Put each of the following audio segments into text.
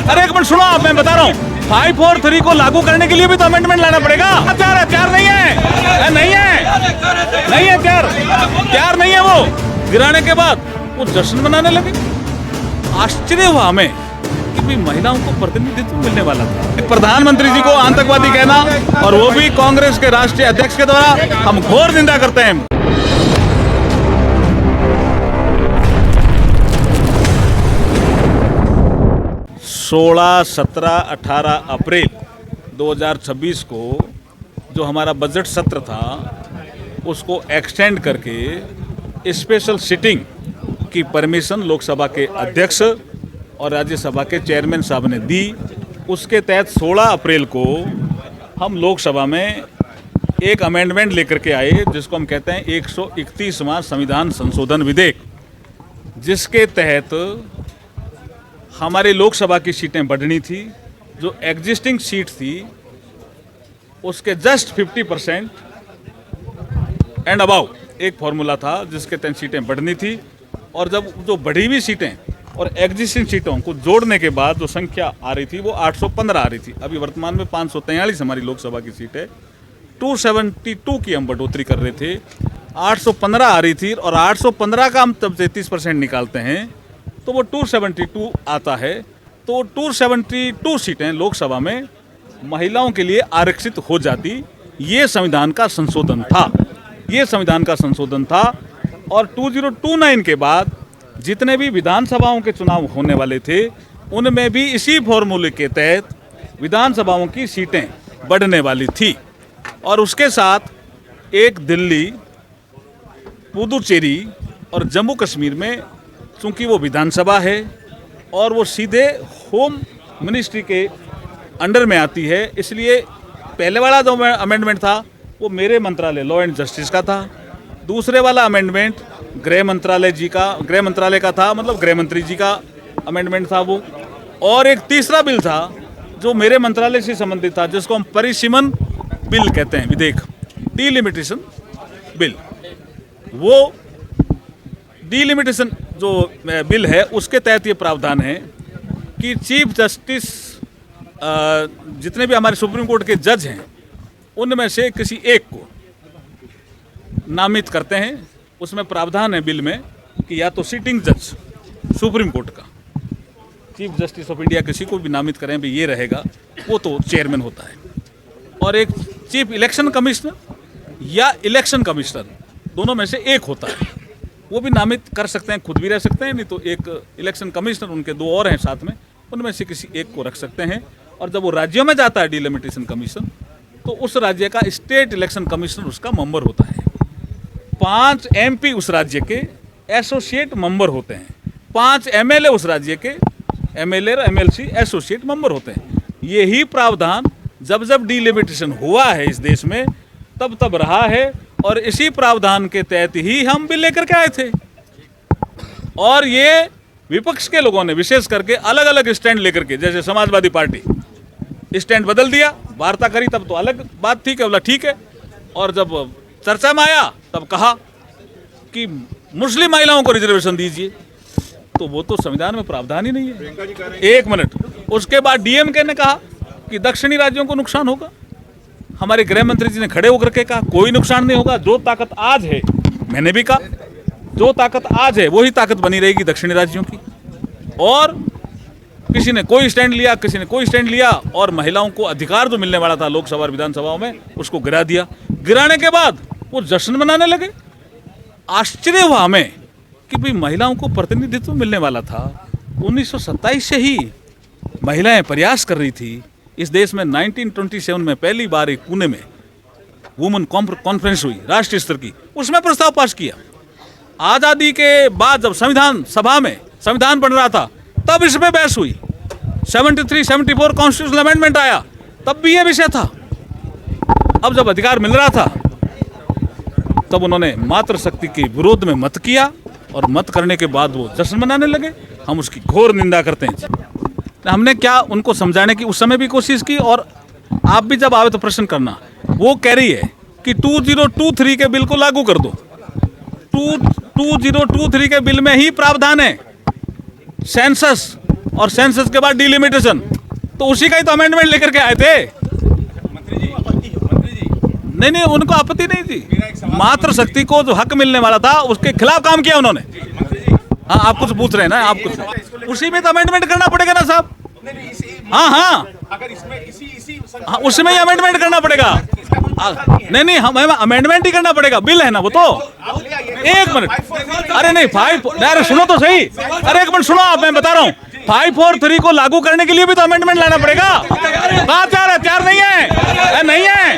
अरे एक मिनट सुनो आप, मैं बता रहा हूँ 543 को लागू करने के लिए भी तो अमेंडमेंट लाना पड़ेगा। तैयार नहीं है, नहीं है तैयार नहीं है। वो गिराने के बाद वो जश्न मनाने लगे। आश्चर्य हुआ हमें कि भी महिलाओं को प्रतिनिधित्व मिलने वाला था। प्रधानमंत्री जी को आतंकवादी कहना और वो भी कांग्रेस के राष्ट्रीय अध्यक्ष के द्वारा, हम घोर निंदा करते हैं। 16, 17, 18 अप्रैल 2026 को जो हमारा बजट सत्र था उसको एक्सटेंड करके स्पेशल सिटिंग की परमिशन लोकसभा के अध्यक्ष और राज्यसभा के चेयरमैन साहब ने दी। उसके तहत 16 अप्रैल को हम लोकसभा में एक अमेंडमेंट लेकर के आए जिसको हम कहते हैं 131वां संविधान संशोधन विधेयक, जिसके तहत हमारी लोकसभा की सीटें बढ़नी थी। जो एग्जिस्टिंग सीट थी उसके जस्ट 50% एंड अबाउ एक फॉर्मूला था जिसके तहत सीटें बढ़नी थी। और जब जो बढ़ी हुई सीटें और एग्जिस्टिंग सीटों को जोड़ने के बाद जो संख्या आ रही थी वो 815 आ रही थी। अभी वर्तमान में 543 हमारी लोकसभा की सीट है। 272 की हम बढ़ोतरी कर रहे थे, 815 आ रही थी और 815 का हम तब 33% निकालते हैं तो वो 272 आता है। तो 272 सीटें लोकसभा में महिलाओं के लिए आरक्षित हो जाती। ये संविधान का संशोधन था। और 2029 के बाद जितने भी विधानसभाओं के चुनाव होने वाले थे उनमें भी इसी फॉर्मूले के तहत विधानसभाओं की सीटें बढ़ने वाली थी। और उसके साथ एक दिल्ली, पुदुचेरी और जम्मू कश्मीर में चूंकि वो विधानसभा है और वो सीधे होम मिनिस्ट्री के अंडर में आती है, इसलिए पहले वाला जो अमेंडमेंट था वो मेरे मंत्रालय लॉ एंड जस्टिस का था। दूसरे वाला अमेंडमेंट गृह मंत्रालय का था, मतलब गृह मंत्री जी का अमेंडमेंट था वो। और एक तीसरा बिल था जो मेरे मंत्रालय से संबंधित था जिसको हम परिसीमन बिल कहते हैं, विधेयक, डिलिमिटेशन बिल। वो डिलिमिटेशन जो बिल है उसके तहत ये प्रावधान है कि चीफ जस्टिस जितने भी हमारे सुप्रीम कोर्ट के जज हैं उनमें से किसी एक को नामित करते हैं। उसमें प्रावधान है बिल में कि या तो सिटिंग जज सुप्रीम कोर्ट का, चीफ जस्टिस ऑफ इंडिया किसी को भी नामित करें भी ये रहेगा, वो तो चेयरमैन होता है। और एक चीफ इलेक्शन कमिश्नर या इलेक्शन कमिश्नर, दोनों में से एक होता है, वो भी नामित कर सकते हैं, खुद भी रह सकते हैं, नहीं तो एक इलेक्शन कमिश्नर, उनके दो और हैं साथ में, उनमें से किसी एक को रख सकते हैं। और जब वो राज्यों में जाता है डिलिमिटेशन कमीशन तो उस राज्य का स्टेट इलेक्शन कमिश्नर उसका मेंबर होता है। 5 MP उस राज्य के एसोसिएट मेंबर होते हैं, 5 MLA उस राज्य के MLA और MLC एसोसिएट मेंबर होते हैं। यही प्रावधान जब जब डिलिमिटेशन हुआ है इस देश में तब रहा है और इसी प्रावधान के तहत ही हम बिल लेकर के आए थे। और ये विपक्ष के लोगों ने विशेष करके अलग अलग स्टैंड लेकर के, जैसे समाजवादी पार्टी स्टैंड बदल दिया, वार्ता करी तब तो अलग बात थी कि बोला ठीक है, और जब चर्चा में आया तब कहा कि मुस्लिम महिलाओं को रिजर्वेशन दीजिए, तो वो तो संविधान में प्रावधान ही नहीं है। एक मिनट, उसके बाद DMK ने कहा कि दक्षिणी राज्यों को नुकसान होगा। हमारे गृह मंत्री जी ने खड़े होकर के कहा कोई नुकसान नहीं होगा, जो ताकत आज है, मैंने भी कहा जो ताकत आज है वही ताकत बनी रहेगी दक्षिणी राज्यों की। और किसी ने कोई स्टैंड लिया, किसी ने कोई स्टैंड लिया, और महिलाओं को अधिकार जो मिलने वाला था लोकसभा और विधानसभाओं में उसको गिरा दिया। गिराने के बाद वो जश्न मनाने लगे। आश्चर्य हुआ हमें कि भाई महिलाओं को प्रतिनिधित्व मिलने वाला था। 1927 से ही महिलाएं प्रयास कर रही थी इस देश में। 1927 में पहली बार एक पुणे में वुमेन कॉन्फ्रेंस हुई राष्ट्रीय स्तर की, उसमें प्रस्ताव पास किया। आज़ादी के बाद जब संविधान सभा में संविधान बन रहा था तब इसमें बहस हुई। 73-74 कॉन्स्टिट्यूशनल अमेंडमेंट आया तब भी ये विषय था। अब जब अधिकार मिल रहा था तब उन्होंने मातृशक्ति के विरोध में मत किया और मत करने के बाद वो जश्न मनाने लगे। हम उसकी घोर निंदा करते हैं। हमने क्या उनको समझाने की उस समय भी कोशिश की, और आप भी जब आवे तो प्रश्न करना। वो कह रही है कि 2023 के बिल को लागू कर दो। 2023 के बिल में ही प्रावधान है सेंसस और सेंसस के बाद डिलिमिटेशन, तो उसी का ही तो अमेंडमेंट लेकर के आए थे। नहीं नहीं, उनको आपत्ति नहीं थी। मातृशक्ति को जो हक मिलने वाला था उसके खिलाफ काम किया उन्होंने। हाँ, आप कुछ पूछ रहे हैं ना, आप कुछ, उसी में तो अमेंडमेंट करना पड़ेगा ना साहब। हाँ हाँ, अगर इसमें इसी हाँ, उसमें ही अमेंडमेंट करना पड़ेगा। नहीं नहीं, हमें अमेंडमेंट ही करना पड़ेगा, बिल है ना वो तो। एक मिनट, अरे नहीं, 5, अरे सुनो तो सही, अरे एक मिनट सुनो आप, मैं बता रहा हूँ। 543 को लागू करने के लिए भी तो अमेंडमेंट लाना पड़ेगा। कहाँ तैयार है? तैयार नहीं है, नहीं है,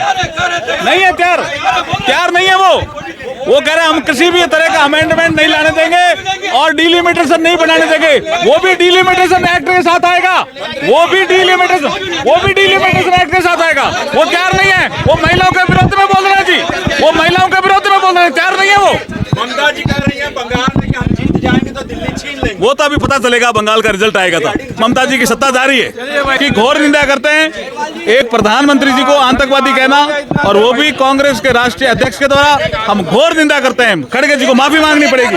नहीं है तैयार नहीं है वो कह रहे हैं हम किसी भी तरह का अमेंडमेंट नहीं लाने देंगे और डिलिमिटेशन नहीं बनाने देंगे। वो भी डिलिमिटेशन एक्ट के साथ आएगा, वो भी डिलिमिटेशन एक्ट के साथ आएगा। वो तैयार नहीं है, वो महिलाओं के विरोध में बोल रहे हैं जी, वो महिलाओं के विरोध में बोल रहे हैं, तैयार नहीं है वो। ममता जी कह रही है बंगाल में कि हम जीत जाएंगे तो दिल्ली छीन लेंगे। वो तो अभी पता चलेगा, बंगाल का रिजल्ट आएगा तो। ममता जी की सत्ता जारी है कि घोर निंदा करते हैं एक प्रधानमंत्री जी को आतंकवादी कहना, और वो भी कांग्रेस के राष्ट्रीय अध्यक्ष के द्वारा। हम घोर निंदा करते हैं, खड़गे जी को माफी मांगनी पड़ेगी।